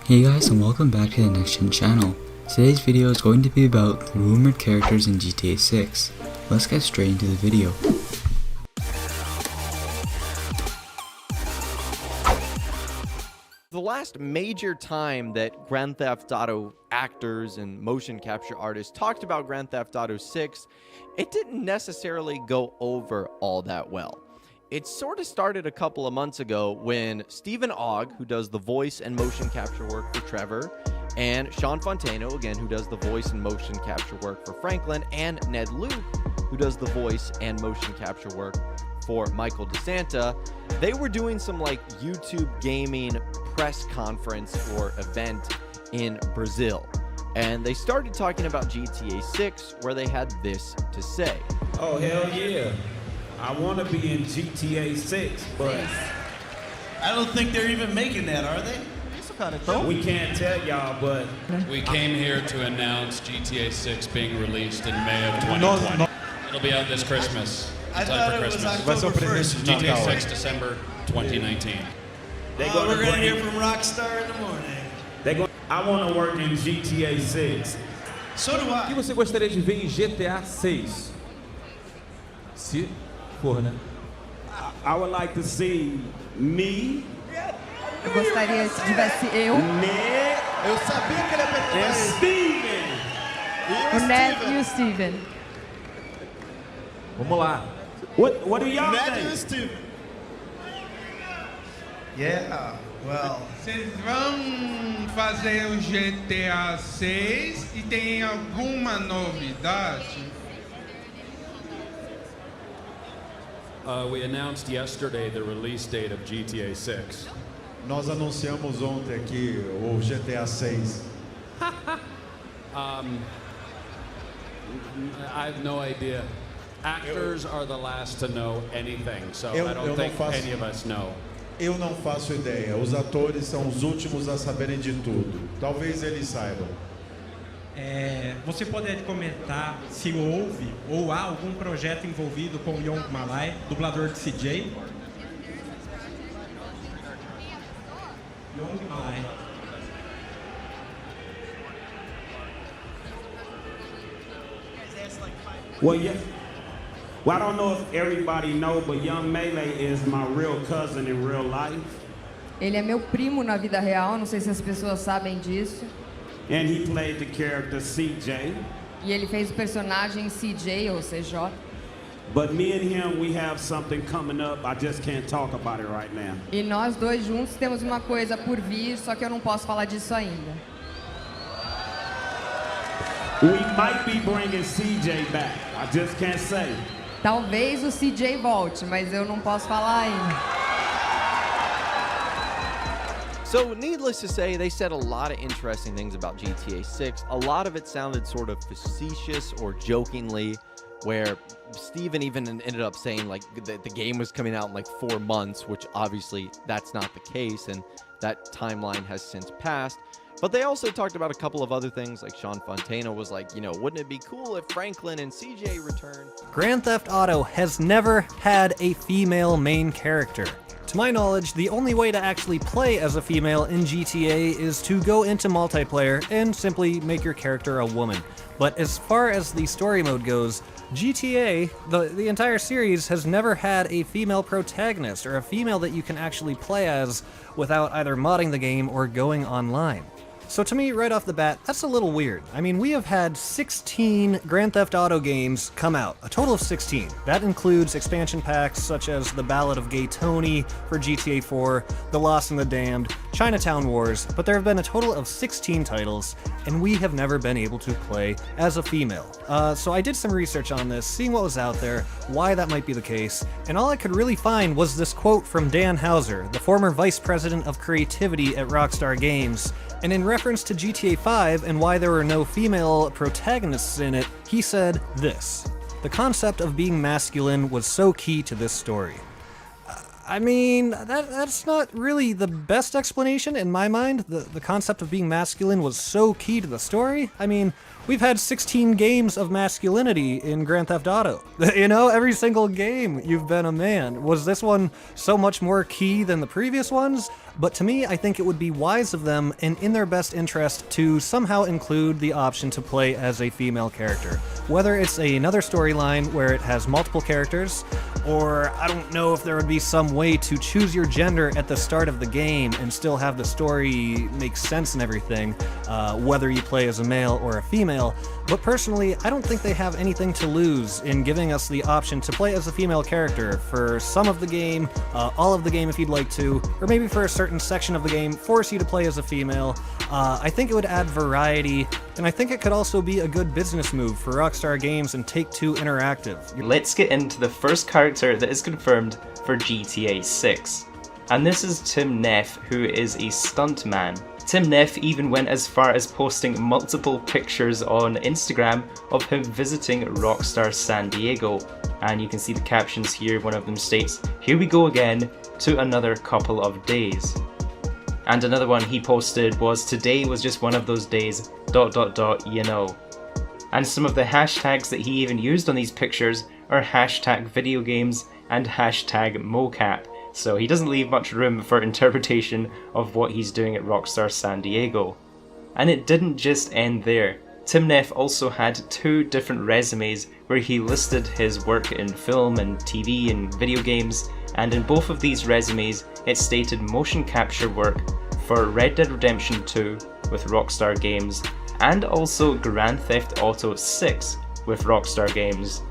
Hey guys, and welcome back to the Nexxt channel. Today's video is going to be about the rumored characters in GTA 6. Let's get straight into the video. The last major time that Grand Theft Auto actors and motion capture artists talked about Grand Theft Auto 6, it didn't necessarily go over all that well. It sort of started a couple of months ago when Stephen Ogg, who does the voice and motion capture work for Trevor, and Sean Fontano, again, who does the voice and motion capture work for Franklin, and Ned Luke, who does the voice and motion capture work for Michael DeSanta, they were doing some like YouTube gaming press conference or event in Brazil. And they started talking about GTA 6, where they had this to say. Oh, hell yeah. I want to be in GTA 6, but I don't think they're even making that, are they? we can't tell y'all, but We came here to announce GTA 6 being released in May of 2020. It'll be out this Christmas. I In thought time it for was Christmas. October 1st. GTA 6 December 2019. they Oh, we're gonna bring- hear from Rockstar in the morning. they going I want to work in GTA 6. So do O que I. você gostaria de ver em GTA 6? Se for, né? I would like to see me, Eu gostaria se tivesse eu, Ned, Eu sabia que ele ia perguntar and isso. Steven. o Ned e o Steven. Vamos lá. What do y'all Ned think? and Steven. Yeah, well, Vocês vão fazer o GTA 6 e tem alguma novidade? We announced yesterday the release date of GTA 6. Nós anunciamos ontem aqui o GTA 6. I have no idea. Actors are the last to know anything, so Eu I don't não think faço- any of us know. Eu não faço ideia. Os atores são os últimos a saberem de tudo. Talvez eles saibam. Você pode comentar se houve ou há algum projeto envolvido com o Young Malay, dublador de CJ? Young Malay. Well, yeah. Well, I don't know if everybody know, but Young Melee is my real cousin in real life. Ele é meu primo na vida real, não sei se as pessoas sabem disso. And he played the character CJ. E ele fez o personagem CJ ou CJ. But me and him, we have something coming up. I just can't talk about it right now. E nós dois juntos temos uma coisa por vir, só que eu não posso falar disso ainda. We might be bringing CJ back. I just can't say. Talvez o CJ volte, mas eu não posso falar ainda. So, needless to say, they said a lot of interesting things about GTA 6. A lot of it sounded sort of facetious or jokingly, where Steven even ended up saying like the game was coming out in like 4 months, which obviously that's not the case, and that timeline has since passed. But they also talked about a couple of other things, like Sean Fontana was like, you know, wouldn't it be cool if Franklin and CJ returned? Grand Theft Auto has never had a female main character. To my knowledge, the only way to actually play as a female in GTA is to go into multiplayer and simply make your character a woman. But as far as the story mode goes, GTA, the entire series, has never had a female protagonist or a female that you can actually play as without either modding the game or going online. So to me, right off the bat, that's a little weird. I mean, we have had 16 Grand Theft Auto games come out, a total of 16. That includes expansion packs such as The Ballad of Gay Tony for GTA 4, The Lost and the Damned, Chinatown Wars, but there have been a total of 16 titles, and we have never been able to play as a female. So I did some research on this, seeing what was out there, why that might be the case, and all I could really find was this quote from Dan Houser, the former vice president of creativity at Rockstar Games. And in reference to GTA 5 and why there were no female protagonists in it, he said this: "The concept of being masculine was so key to this story." I mean, that's not really the best explanation in my mind. The concept of being masculine was so key to the story. I mean, we've had 16 games of masculinity in Grand Theft Auto. You know, every single game you've been a man. Was this one so much more key than the previous ones? but to me, I think it would be wise of them and in their best interest to somehow include the option to play as a female character. Whether it's another storyline where it has multiple characters, or I don't know if there would be some way to choose your gender at the start of the game and still have the story make sense and everything, whether you play as a male or a female. But personally, I don't think they have anything to lose in giving us the option to play as a female character for some of the game, all of the game if you'd like to, or maybe for a certain section of the game, force you to play as a female. I think it would add variety, and I think it could also be a good business move for Rockstar Games and Take-Two Interactive. Let's get into the first character that is confirmed for GTA 6. And this is Tim Neff, who is a stuntman. Tim Neff even went as far as posting multiple pictures on Instagram of him visiting Rockstar San Diego. And you can see the captions here. One of them states, "Here we go again, to another couple of days." And another one he posted was, "Today was just one of those days, ... you know." And some of the hashtags that he even used on these pictures are hashtag video games and hashtag mocap. So he doesn't leave much room for interpretation of what he's doing at Rockstar San Diego. And it didn't just end there. Tim Neff also had 2 different resumes where he listed his work in film and TV and video games, and in both of these resumes it stated motion capture work for Red Dead Redemption 2 with Rockstar Games and also Grand Theft Auto 6 with Rockstar Games.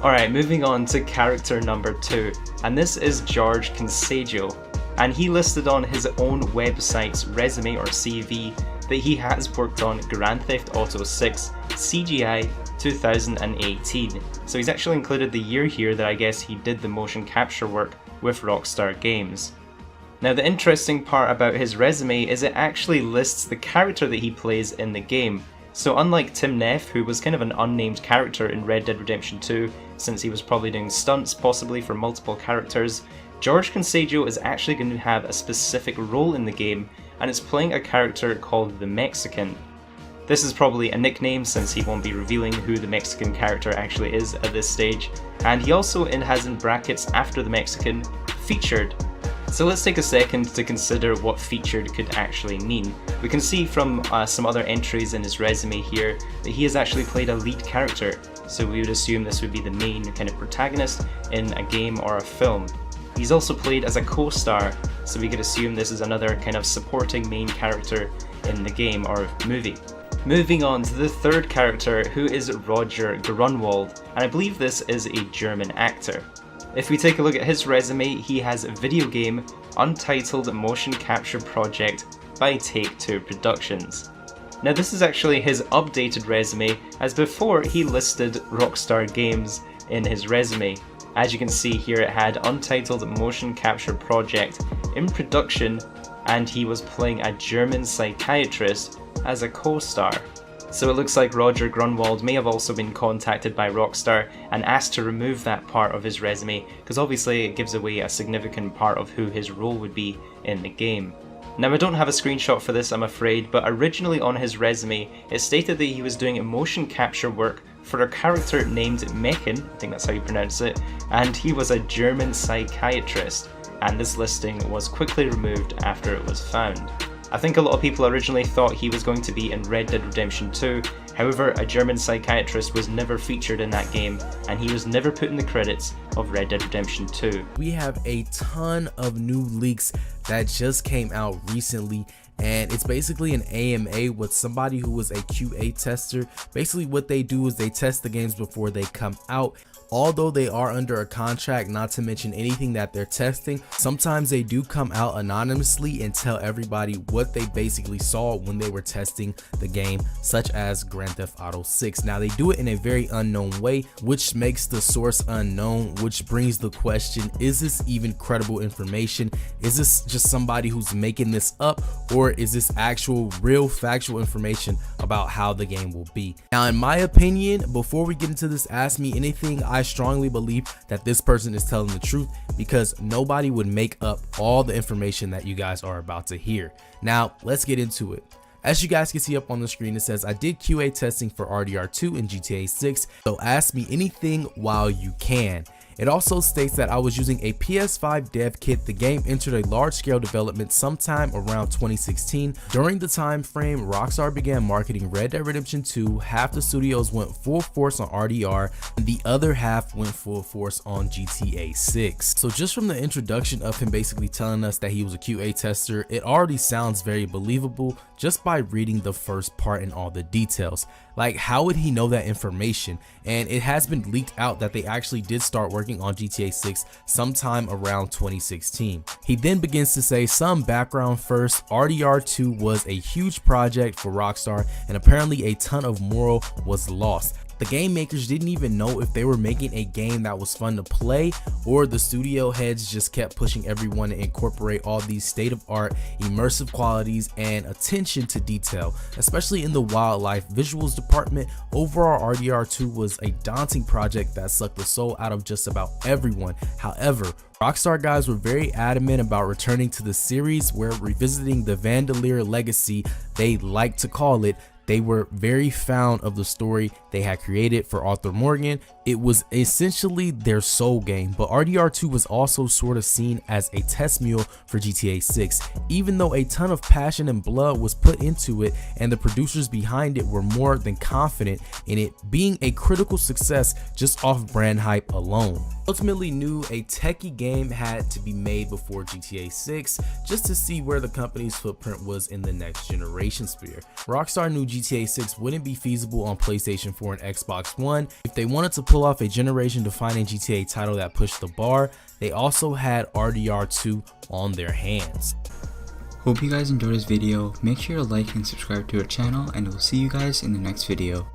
Alright, moving on to character number 2, and this is George Consejo, and he listed on his own website's resume or CV that he has worked on Grand Theft Auto 6 CGI 2018, so he's actually included the year here that I guess he did the motion capture work with Rockstar Games. Now the interesting part about his resume is it actually lists the character that he plays in the game. So unlike Tim Neff, who was kind of an unnamed character in Red Dead Redemption 2, since he was probably doing stunts possibly for multiple characters, George Consejo is actually going to have a specific role in the game, and it's playing a character called the Mexican. This is probably a nickname since he won't be revealing who the Mexican character actually is at this stage, and he also has in brackets after the Mexican, featured. So let's take a second to consider what featured could actually mean. We can see from some other entries in his resume here that he has actually played a lead character, so we would assume this would be the main kind of protagonist in a game or a film. He's also played as a co-star, so we could assume this is another kind of supporting main character in the game or movie. Moving on to the third character, who is Roger Grunwald, and I believe this is a German actor. If we take a look at his resume, he has a video game, Untitled Motion Capture Project by Take-Two Productions. Now this is actually his updated resume, as before he listed Rockstar Games in his resume. As you can see here, it had Untitled Motion Capture Project in production, and he was playing a German psychiatrist as a co-star. So it looks like Roger Grunwald may have also been contacted by Rockstar and asked to remove that part of his resume, because obviously it gives away a significant part of who his role would be in the game. Now I don't have a screenshot for this, I'm afraid, but originally on his resume it stated that he was doing motion capture work for a character named Mechen, I think that's how you pronounce it, and he was a German psychiatrist, and this listing was quickly removed after it was found. I think a lot of people originally thought he was going to be in Red Dead Redemption 2, however a German psychiatrist was never featured in that game, and he was never put in the credits of Red Dead Redemption 2. We have a ton of new leaks that just came out recently, and it's basically an AMA with somebody who was a QA tester. Basically what they do is they test the games before they come out. Although they are under a contract not to mention anything that they're testing, sometimes they do come out anonymously and tell everybody what they basically saw when they were testing the game, such as Grand Theft Auto 6. Now they do it in a very unknown way, which makes the source unknown, which brings the question, is this even credible information? Is this just somebody who's making this up, or is this actual real factual information about how the game will be? Now in my opinion, before we get into this Ask Me Anything, I strongly believe that this person is telling the truth, because nobody would make up all the information that you guys are about to hear. Now let's get into it. As you guys can see up on the screen, it says, I did QA testing for RDR2 and GTA 6, so ask me anything while you can. It also states that I was using a PS5 dev kit. The game entered a large-scale development sometime around 2016. During the time frame, Rockstar began marketing Red Dead Redemption 2. Half the studios went full force on RDR, and the other half went full force on GTA 6. So just from the introduction of him basically telling us that he was a QA tester, it already sounds very believable just by reading the first part and all the details. Like, how would he know that information? And it has been leaked out that they actually did start working on GTA 6 sometime around 2016. He then begins to say some background first. RDR 2 was a huge project for Rockstar, and apparently a ton of moral was lost. The game makers didn't even know if they were making a game that was fun to play, or the studio heads just kept pushing everyone to incorporate all these state-of-art immersive qualities and attention to detail, especially in the wildlife visuals department. Overall, RDR 2 was a daunting project that sucked the soul out of just about everyone. However, Rockstar guys were very adamant about returning to the series, where revisiting the Vandalier legacy, they like to call it. They were very fond of the story they had created for Arthur Morgan. It was essentially their soul game, but RDR 2 was also sort of seen as a test mule for GTA 6, even though a ton of passion and blood was put into it, and the producers behind it were more than confident in it being a critical success just off brand hype alone. Ultimately knew a techie game had to be made before GTA 6 just to see where the company's footprint was in the next generation sphere. Rockstar knew GTA 6 wouldn't be feasible on PlayStation 4 and Xbox One. If they wanted to pull off a generation defining GTA title that pushed the bar, they also had RDR 2 on their hands. Hope you guys enjoyed this video. Make sure to like and subscribe to our channel, and we'll see you guys in the next video.